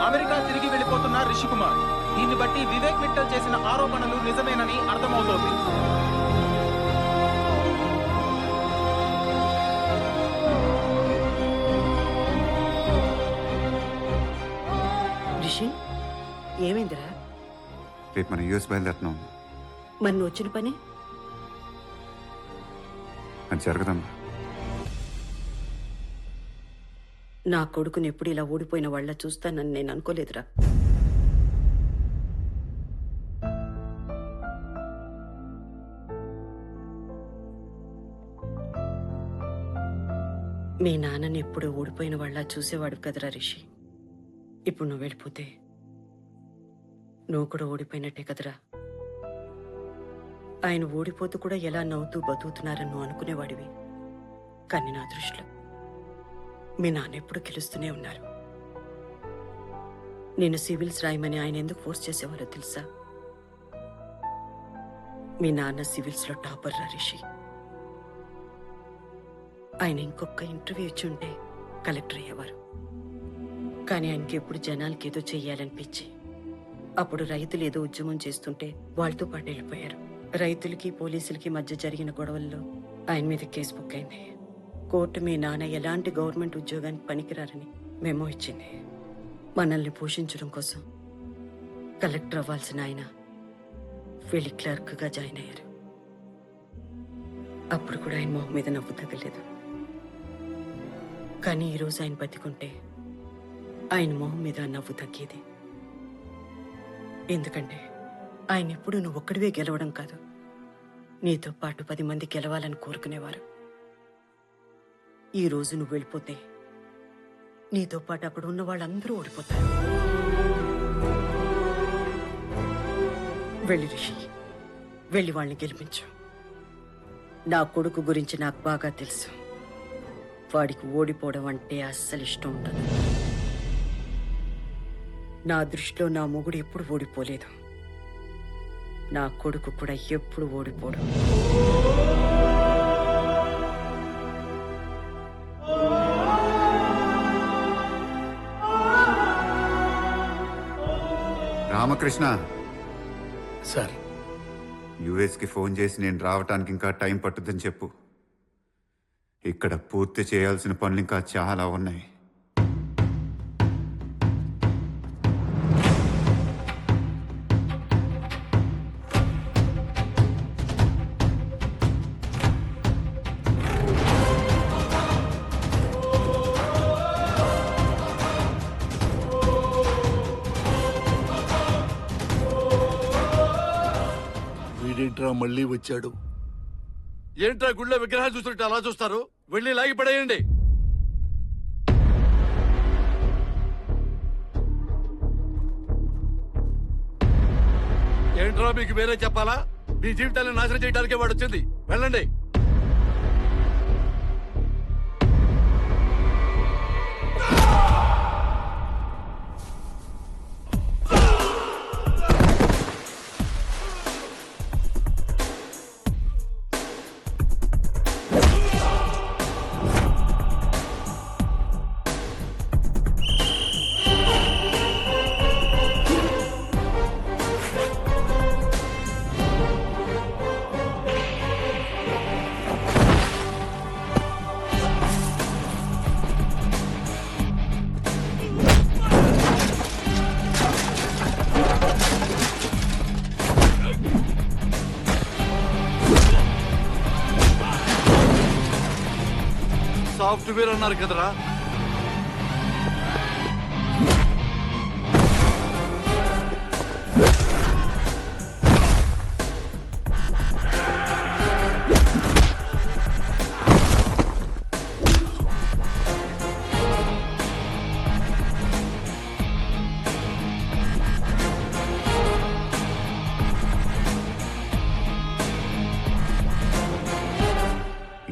America తిరిగి వెళ్లిపోతున్న రిషి కుమార్. దీన్ని బట్టి వివేక్ మిట్టల్ చేసిన ఆరోపణలు నిజమేనని అర్థమవుతోంది. రిషి, ఏమైందిరా? రేపు మనం యూఎస్ బయలుదేరుతున్నాం. మరి నువ్వు వచ్చిన పని అది జరగదమ్మా. నా కొడుకుని ఎప్పుడు ఇలా ఓడిపోయిన వాళ్ళ చూస్తానని నేను అనుకోలేదురా. మీ నాన్నని ఎప్పుడు ఓడిపోయిన వాళ్ళ చూసేవాడు కదరా రిషి. ఇప్పుడు నువ్వు వెళ్ళిపోతే నువ్వు కూడా ఓడిపోయినట్టే కదరా. ఆయన ఓడిపోతూ కూడా ఎలా నవ్వుతూ బతుకుతున్నారని నువ్వు అనుకునేవాడివి. కానీ నా దృష్టిలో మీ నాన్న ఎప్పుడు గెలుస్తూనే ఉన్నారు. నేను సివిల్స్ రాయమని ఆయన ఎందుకు ఫోర్స్ చేసేవారో తెలుసా? మీ నాన్న సివిల్స్లో టాపర్ రా రిషి. ఆయన ఇంకొక ఇంటర్వ్యూ ఇచ్చి ఉంటే కలెక్టర్ అయ్యేవారు. కానీ ఆయనకి ఎప్పుడు జనాలకి ఏదో చెయ్యాలనిపించి అప్పుడు రైతులు ఏదో ఉద్యమం చేస్తుంటే వాళ్ళతో పాటు వెళ్ళిపోయారు. రైతులకి పోలీసులకి మధ్య జరిగిన గొడవల్లో ఆయన మీద కేసు బుక్ అయింది. కోర్టు మీ నాన్న ఎలాంటి గవర్నమెంట్ ఉద్యోగానికి పనికిరారని మెమో ఇచ్చింది. మనల్ని పోషించడం కోసం కలెక్టర్ అవ్వాల్సిన ఆయన వెళ్ళి క్లర్క్గా జాయిన్ అయ్యారు. అప్పుడు కూడా ఆయన మొహం మీద నవ్వు తగ్గలేదు. కానీ ఈరోజు ఆయన బతికుంటే ఆయన మొహం మీద నవ్వు తగ్గేది. ఎందుకంటే ఆయన ఎప్పుడు నువ్వు ఒక్కడివే గెలవడం కాదు, నీతో పాటు 10 మంది గెలవాలని కోరుకునేవారు. ఈరోజు నువ్వు వెళ్ళిపోతే నీతో పాటు అక్కడ ఉన్న వాళ్ళందరూ ఓడిపోతారు. వెళ్ళి రిషి, వెళ్ళి వాళ్ళని గెలిపించు. నా కొడుకు గురించి నాకు బాగా తెలుసు. వాడికి ఓడిపోవడం అంటే అస్సలు ఇష్టం ఉండదు. నా దృష్టిలో నా మొగుడు ఎప్పుడు ఓడిపోలేదు. నా కొడుకు కూడా ఎప్పుడు ఓడిపోడు. రామకృష్ణ సార్, యుఎస్కి ఫోన్ చేసి నేను రావటానికి ఇంకా టైం పట్టుద్దని చెప్పు. ఇక్కడ పూర్తి చేయాల్సిన పనులు ఇంకా చాలా ఉన్నాయి. వీడేంట్రా మళ్ళీ వచ్చాడు? ఏంట్రా గుళ్ళో విగ్రహాలు చూస్తుంటే అలా చూస్తారు? వెళ్ళి లాగి పడేయండి. ఏంట్రా మీకు వేరే చెప్పాలా? మీ జీవితాన్ని నాశనం చేయడానికే వాడు వచ్చింది. వెళ్ళండి. సాఫ్ట్వేర్ అన్నారు కదరా?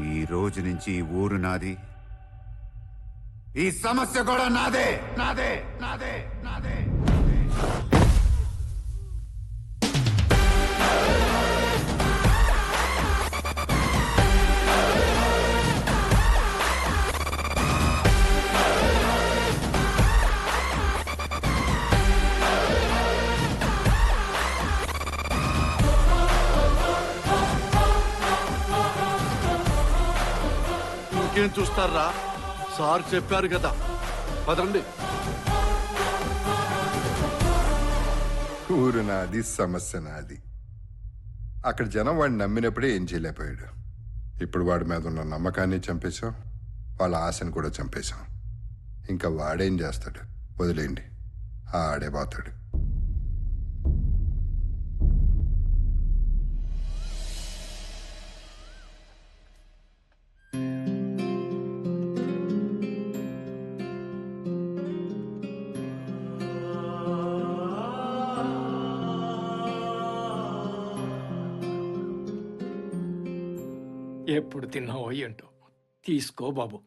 ఈ రోజు నుంచి ఈ ఊరు నాది, ఈ సమస్య కూడా నాదే నాదే నాదే నాదే. ఇంకేం చూస్తారా? సార్ చెప్పారు కదా, పదండి. ఊరు నాది, సమస్య నాది. అక్కడ జనం వాడిని నమ్మినప్పుడే ఏం చేయలేకపోయాడు. ఇప్పుడు వాడి మీద ఉన్న నమ్మకాన్ని చంపేశాం, వాళ్ళ ఆశను కూడా చంపేశాం. ఇంకా వాడేం చేస్తాడు? వదిలేయండి, ఆడే పోతాడు. ఎప్పుడు తిన్నావో ఏంటో. తీసుకో బాబు.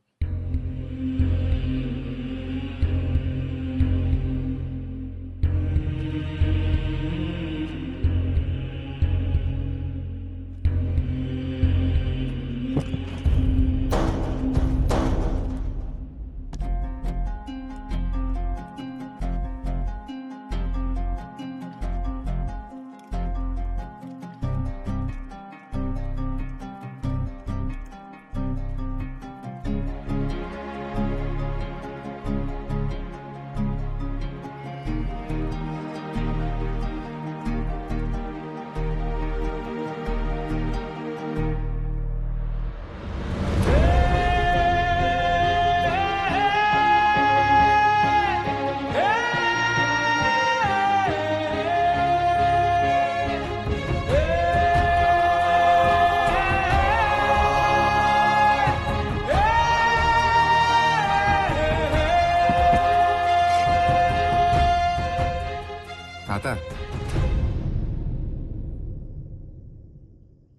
తాత,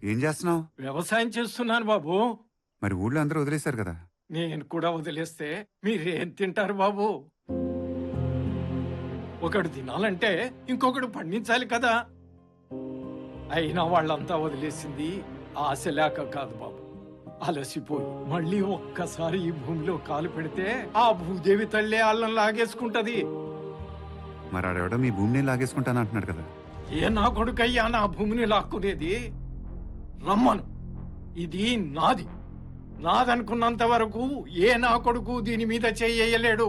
ఏం చేస్తున్నావు? వ్యవసాయం చేస్తున్నాను బాబు. మరి ఊళ్ళో అందరూ వదిలేశారు కదా. నేను కూడా వదిలేస్తే మీరేం తింటారు బాబు? ఒకడు తినాలంటే ఇంకొకడు పండించాలి కదా. అయినా వాళ్ళంతా వదిలేసింది ఆశ లేక కాదు బాబు, అలసిపోయి. మళ్ళీ ఒక్కసారి ఈ భూమిలో కాలు పెడితే ఆ భూదేవి తల్లి అల్లం లాగేసుకుంటది. మరి ఆడెవడో మీ భూమిని లాగేసుకుంటాను అంటున్నాడు కదా. ఏ నా కొడుకయ్యా నా భూమిని లాక్కునేది? రమ్మను, ఇది నాది. నాదనుకున్నంత వరకు ఏ నా కొడుకు దీని మీద చెయ్యలేడు.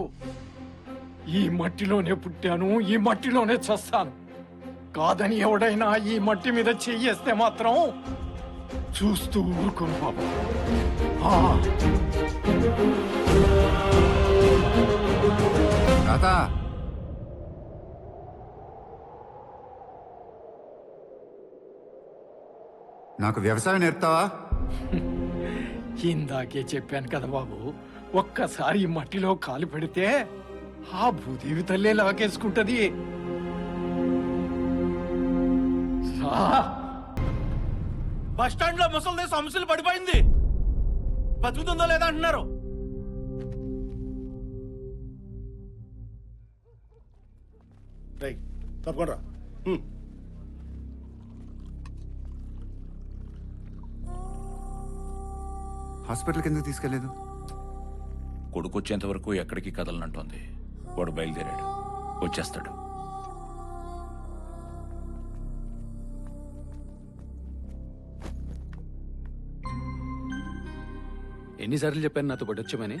ఈ మట్టిలోనే పుట్టాను, ఈ మట్టిలోనే చస్తాను. కాదని ఎవడైనా ఈ మట్టి మీద చెయ్యేస్తే మాత్రం చూస్తూ ఊరుకోను బాబు. తాత, నాకు వ్యవసాయం నేర్పుతావా? ఇందాకే చెప్పాను కదా బాబు, ఒక్కసారి ఈ మట్టిలో కాలు పెడితే ఆ భూదేవి తల్లే లాగేసుకుంటది. బస్ స్టాండ్ లో ముసలి సమస్యలు పడిపోయింది. బతుకుతుందో లేదా అంటున్నారు. తప్పకుండా. హాస్పిటల్కి ఎందుకు తీసుకెళ్లేదు? కొడుకు వచ్చేంత వరకు ఎక్కడికి కదలనంటోంది. వాడు బయలుదేరాడు, వచ్చేస్తాడు. ఎన్నిసార్లు చెప్పాను నాతో పాటు వచ్చామని?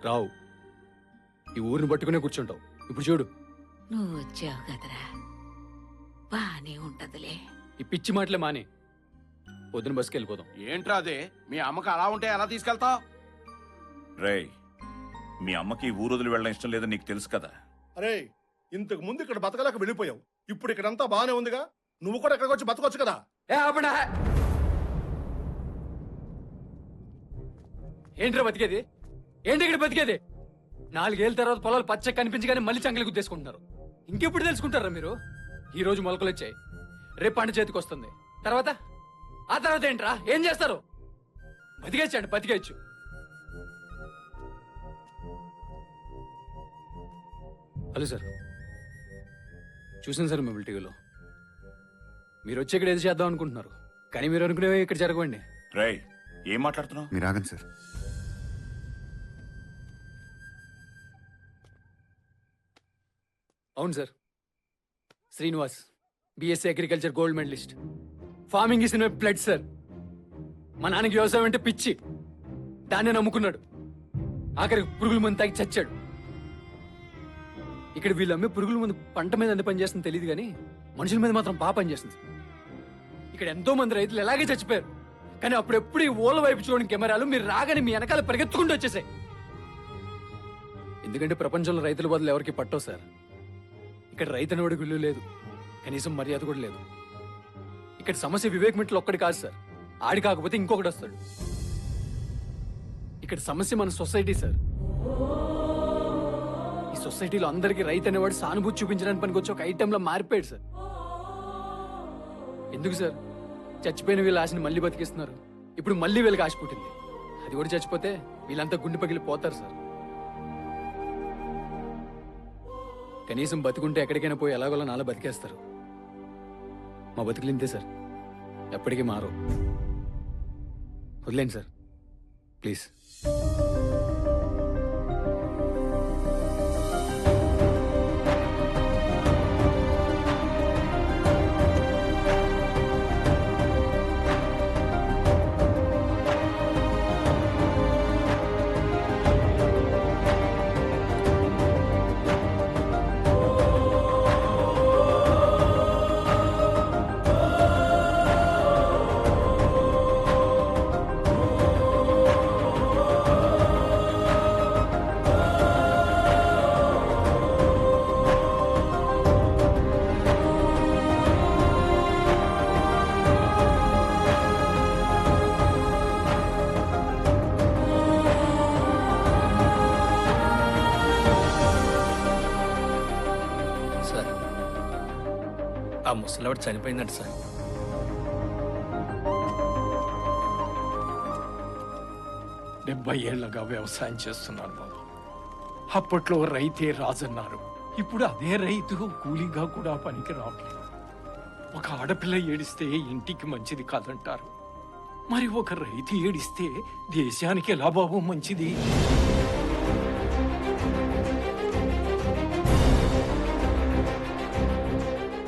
రావు. ఈ ఊరిని పట్టుకునే కూర్చుంటావు. ఇప్పుడు చూడు, నువ్వు వచ్చావు కదరా, బానే ఉంటదిలే. ఈ పిచ్చి మాటలే మాని. పొద్దున బస్కి వెళ్ళిపోదాం. ఏంట్రా అదే? మీ అమ్మకు అలా ఉంటే ఎలా తీసుకెళ్తావు? రేయ్, మీ అమ్మకి ఈ ఊరు వదిలి వెళ్ళడం ఇష్టం లేదని నీకు తెలుసు కదా. అరే, ఇంతకు ముందు ఇక్కడ బతకలేక వెళ్ళిపోయావు. ఇప్పుడు ఇక్కడంతా బానే ఉందిగా, నువ్వు కూడా ఇక్కడికి వచ్చి బతకొచ్చు కదా. ఏంట్రా బతికేది? ఏంటి ఇక్కడ బతికేది? 4 ఏళ్ళ తర్వాత పొలాలు పచ్చ కనిపించగానే మళ్ళీ చంకలు గుద్దేసుకుంటున్నారు. ఇంకెప్పుడు తెలుసుకుంటారా మీరు? ఈ రోజు మొలకలు వచ్చాయి, రేపు పంట చేతికి వస్తుంది. ఆ తర్వాత ఏంట్రా? ఏం చేస్తారు? బతికేచ్చండి, బతికేయచ్చు. హలో సార్, చూసాను సార్ మిమ్మల్ని టీవీలో. మీరు వచ్చి ఇక్కడ ఏది చేద్దాం అనుకుంటున్నారు, కానీ మీరు అనుకునేవి ఇక్కడ జరగవండి. రేయ్, ఏం మాట్లాడుతున్నావు? మీరు ఆగండి సార్. అవును sir, Srinivas BSc agriculture gold medalist. Farming is in my blood sir. మా నాన్నకి వ్యవసాయం అంటే పిచ్చి. దాన్నే నమ్ముకున్నాడు. ఆఖరికి పురుగుల మందు తాగి చచ్చాడు. ఇక్కడ వీళ్ళు అమ్మే పురుగుల మందు పంట మీద ఎంత పని చేస్తుందో తెలియదు కానీ మనుషుల మీద మాత్రం బాగా పనిచేస్తుంది. ఇక్కడ ఎంతో మంది రైతులు ఎలాగే చచ్చిపోయారు. కానీ అప్పుడెప్పుడు ఈ ఓళ్ళ వైపు చూడని కెమెరాలు మీరు రాగానే మీ వెనకాల పరిగెత్తుకుంటూ వచ్చేసాయి. ఎందుకంటే ప్రపంచంలో రైతుల బదులు ఎవరికి పట్టవు సార్. ఇక్కడ రైతనోడి విలువ లేదు, కనీసం మర్యాద కూడా లేదు. ఇక్కడ సమస్య వివేక్ మిట్టలు ఒక్కడి కాదు సార్, ఆడి కాకపోతే ఇంకొకటి వస్తాడు. ఇక్కడ సమస్య మన సొసైటీ సార్. ఈ సొసైటీలో అందరికీ రైతు అనేవాడు సానుభూతి చూపించడానికి పనికొచ్చి ఒక ఐటెంలో మారిపోయాడు సార్. ఎందుకు సార్ చచ్చిపోయిన వీళ్ళ ఆశని మళ్ళీ బతికిస్తున్నారు? ఇప్పుడు మళ్ళీ వీళ్ళకి ఆశ పుట్టింది. అది కూడా చచ్చిపోతే వీళ్ళంతా గుండె పగిలి పోతారు సార్. కనీసం బతుకుంటే ఎక్కడికైనా పోయి ఎలాగోలా నాలా బతికేస్తారు. మా బతుకులు ఇంతే సార్, ఎప్పటికీ మారు. వదిలేండి సార్ ప్లీజ్. సార్ ఆ ముసలివాడు చనిపోయిందంట సార్. డెబ్బై ఏళ్లగా వ్యవసాయం చేస్తున్నారు బాబు. అప్పట్లో రైతే రాజన్నారు. ఇప్పుడు అదే రైతు కూలీగా కూడా పనికి రావట్లేదు. ఒక ఆడపిల్ల ఏడిస్తే ఇంటికి మంచిది కాదంటారు. మరి ఒక రైతు ఏడిస్తే దేశానికి ఎలా బాబు మంచిది?